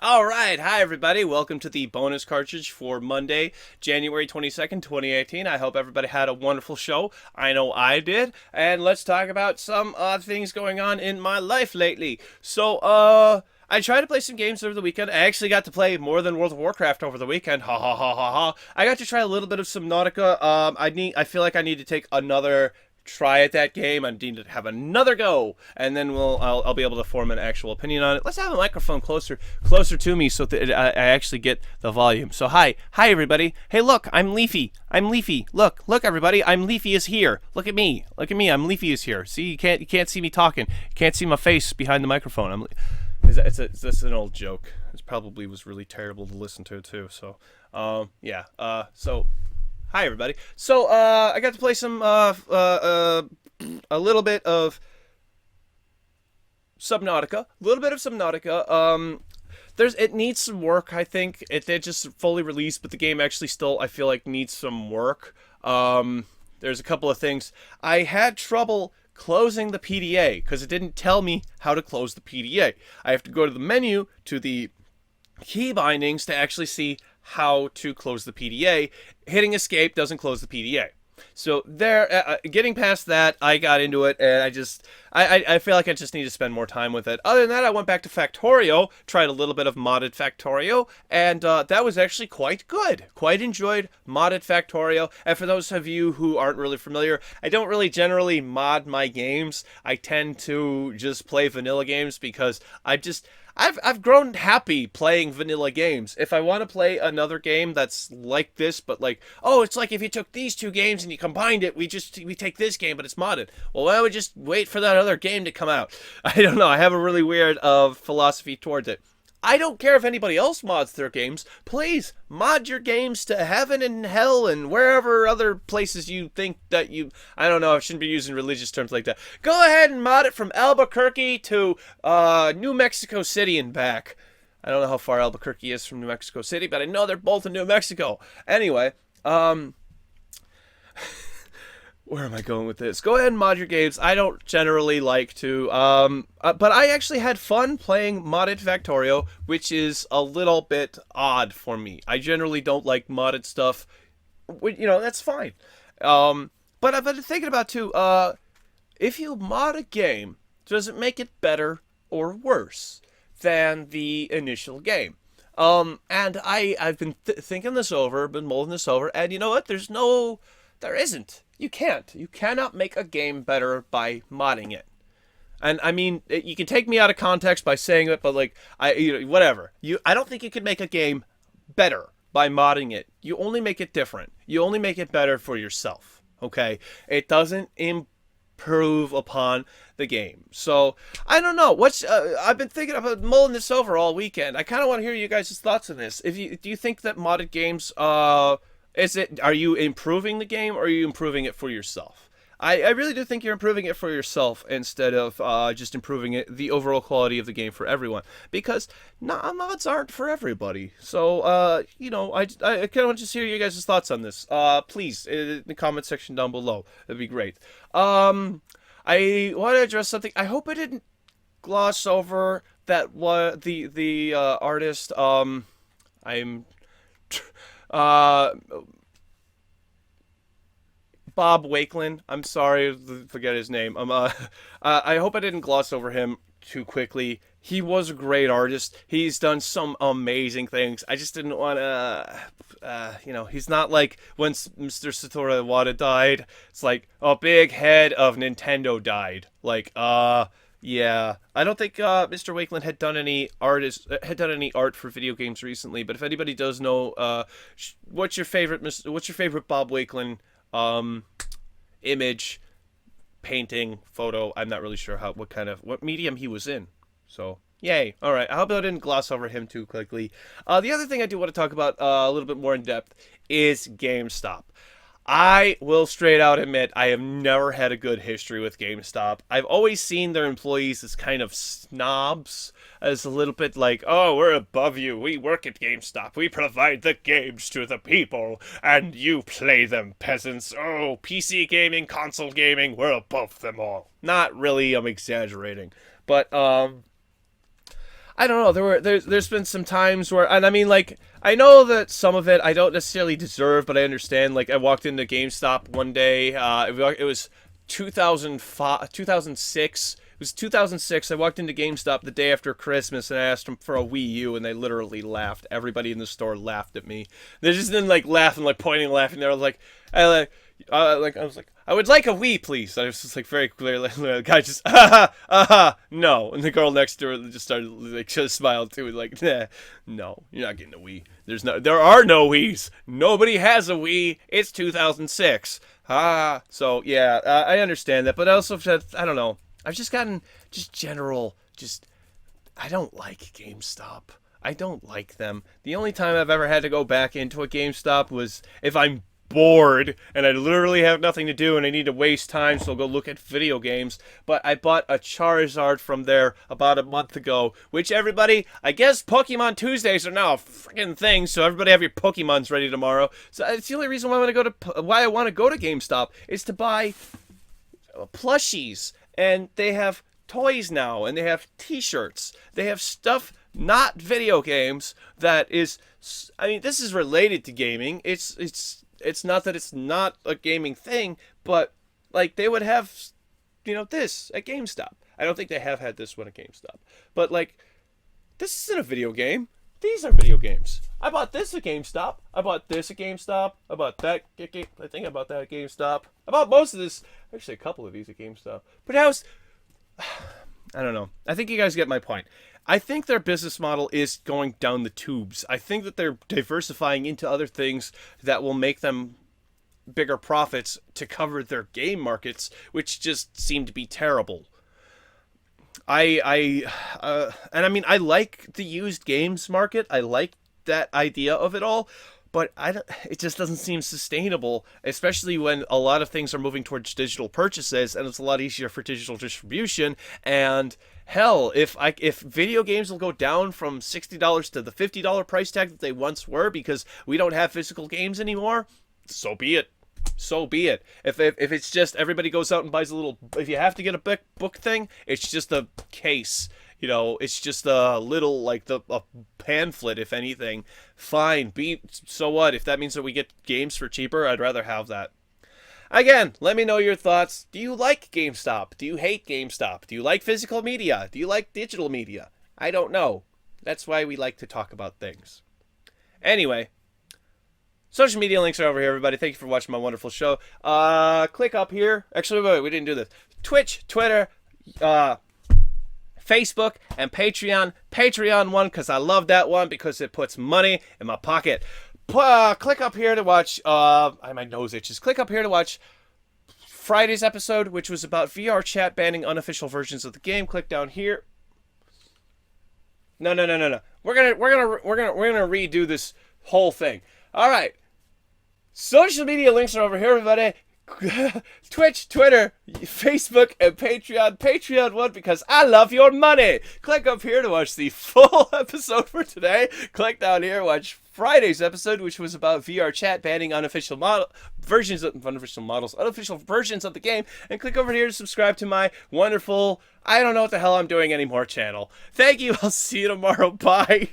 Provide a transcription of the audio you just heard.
All right. Hi, everybody. Welcome to the bonus cartridge for Monday, January 22nd, 2018. I hope everybody had a wonderful show. I know I did. And let's talk about some things going on in my life lately. I tried to play some games over the weekend. I actually got to play more than World of Warcraft over the weekend. Ha ha ha ha ha. I got to try a little bit of Subnautica. I feel like I need to take another try at that game. I need to have another go, and then I'll be able to form an actual opinion on it. Let's have a microphone closer to me so that I actually get the volume. So hi everybody. Hey, look, I'm Leafy. Look everybody, I'm Leafy is here. Look at me. I'm Leafy is here. See, you can't see me talking. You can't see my face behind the microphone. It's an old joke. It probably was really terrible to listen to too. So yeah. Hi everybody. I got to play some a little bit of Subnautica. It needs some work. I think it just fully released, but the game actually still I feel like needs some work. There's a couple of things. I had trouble closing the PDA because it didn't tell me how to close the PDA. I have to go to the menu to the key bindings to actually see how to close the PDA. Hitting escape doesn't close the PDA. So getting past that, I got into it, and I feel like I just need to spend more time with it. Other than that, I went back to Factorio, tried a little bit of modded Factorio, and that was actually quite good. Quite enjoyed modded Factorio. And for those of you who aren't really familiar, I don't really generally mod my games. I tend to just play vanilla games because I've grown happy playing vanilla games. If I want to play another game that's like this, but like, oh, it's like if you took these two games and you combined it, we take this game, but it's modded. Well, why don't we just wait for that other game to come out? I don't know. I have a really weird philosophy towards it. I don't care if anybody else mods their games. Please mod your games to heaven and hell and wherever other places you think that you... I don't know, I shouldn't be using religious terms like that. Go ahead and mod it from Albuquerque to New Mexico City and back. I don't know how far Albuquerque is from New Mexico City, but I know they're both in New Mexico. Anyway, where am I going with this? Go ahead and mod your games. I don't generally like to, but I actually had fun playing modded Factorio, which is a little bit odd for me. I generally don't like modded stuff. That's fine. But I've been thinking about too, if you mod a game, does it make it better or worse than the initial game? And I've been thinking this over, been mulling this over, and you know what? There isn't. You can't. You cannot make a game better by modding it. And I mean, you can take me out of context by saying it, but like, whatever. I don't think you can make a game better by modding it. You only make it different. You only make it better for yourself. Okay? It doesn't improve upon the game. So I don't know. I've been thinking about mulling this over all weekend. I kind of want to hear you guys' thoughts on this. Do you think that modded games are you improving the game or are you improving it for yourself? I really do think you're improving it for yourself instead of just improving the overall quality of the game for everyone. Because mods aren't for everybody. So, I kind of want to just hear you guys' thoughts on this. Please, in the comment section down below. That'd be great. I want to address something. I hope I didn't gloss over that the artist. I'm... Bob Wakelin. I'm sorry, forget his name. I hope I didn't gloss over him too quickly. He was a great artist. He's done some amazing things. I just didn't want to, he's not like when Mr. Satoru Iwata died. It's like a big head of Nintendo died. Like, yeah, I don't think Mr. Wakelin had done any art for video games recently. But if anybody does know, what's your favorite Bob Wakelin image, painting, photo? I'm not really sure what medium he was in. So yay! All right, I hope I didn't gloss over him too quickly. The other thing I do want to talk about a little bit more in depth is GameStop. I will straight out admit I have never had a good history with GameStop. I've always seen their employees as kind of snobs, as a little bit like, oh, we're above you. We work at GameStop. We provide the games to the people, and you play them, peasants. Oh, PC gaming, console gaming, we're above them all. Not really, I'm exaggerating. But, I don't know. There's been some times where, and I mean, like, I know that some of it I don't necessarily deserve, but I understand. Like, I walked into GameStop one day. It was 2005, 2006. It was 2006. I walked into GameStop the day after Christmas and I asked them for a Wii U, and they literally laughed. Everybody in the store laughed at me. They just didn't like laughing, like pointing, and laughing. They were like, I was like, I would like a Wii, please. I was just like very clearly, the guy just, no. And the girl next to her just started like just smiled too, like, nah, no, you're not getting a Wii. There are no Wiis. Nobody has a Wii. It's 2006. So yeah, I understand that, but I also said, I don't know. I've just gotten I don't like GameStop. I don't like them. The only time I've ever had to go back into a GameStop was if I'm bored and I literally have nothing to do and I need to waste time, so I'll go look at video games. But I bought a Charizard from there about a month ago, which everybody, I guess Pokemon Tuesdays are now a freaking thing, so everybody have your Pokemons ready tomorrow. So it's the only reason why I want to go to GameStop is to buy plushies. And they have toys now, and they have t-shirts. They have stuff, not video games, that is, I mean, this is related to gaming. It's not that it's not a gaming thing, but, like, they would have, this at GameStop. I don't think they have had this one at GameStop. But, like, this isn't a video game. These are video games. I bought this at GameStop. I bought this at GameStop. I bought that. I think I bought that at GameStop. I bought most of this. Actually, a couple of these at GameStop. But I don't know. I think you guys get my point. I think their business model is going down the tubes. I think that they're diversifying into other things that will make them bigger profits to cover their game markets, which just seem to be terrible. And I mean, I like the used games market. I like that idea of it all, but it just doesn't seem sustainable, especially when a lot of things are moving towards digital purchases, and it's a lot easier for digital distribution. And hell, if video games will go down from $60 to the $50 price tag that they once were because we don't have physical games anymore, so be it. So be it. If it's just everybody goes out and buys a little, if you have to get a book thing, it's just a case. It's just a little, like a pamphlet, if anything. Fine. So what? If that means that we get games for cheaper, I'd rather have that. Again, let me know your thoughts. Do you like GameStop? Do you hate GameStop? Do you like physical media? Do you like digital media? I don't know. That's why we like to talk about things. Anyway. Social media links are over here, everybody. Thank you for watching my wonderful show. Click up here. Actually, wait, we didn't do this. Twitch, Twitter, Facebook, and Patreon. Patreon one, because I love that one, because it puts money in my pocket. Click up here to watch, my nose itches. Click up here to watch Friday's episode, which was about VR chat banning unofficial versions of the game. Click down here. No. We're gonna redo this whole thing. All right. Social media links are over here, everybody. Twitch, Twitter, Facebook, and Patreon. Patreon one, because I love your money. Click up here to watch the full episode for today. Click down here, watch Friday's episode, which was about VR chat banning unofficial versions of the game. And click over here to subscribe to my wonderful, I don't know what the hell I'm doing anymore channel. Thank you. I'll see you tomorrow. Bye.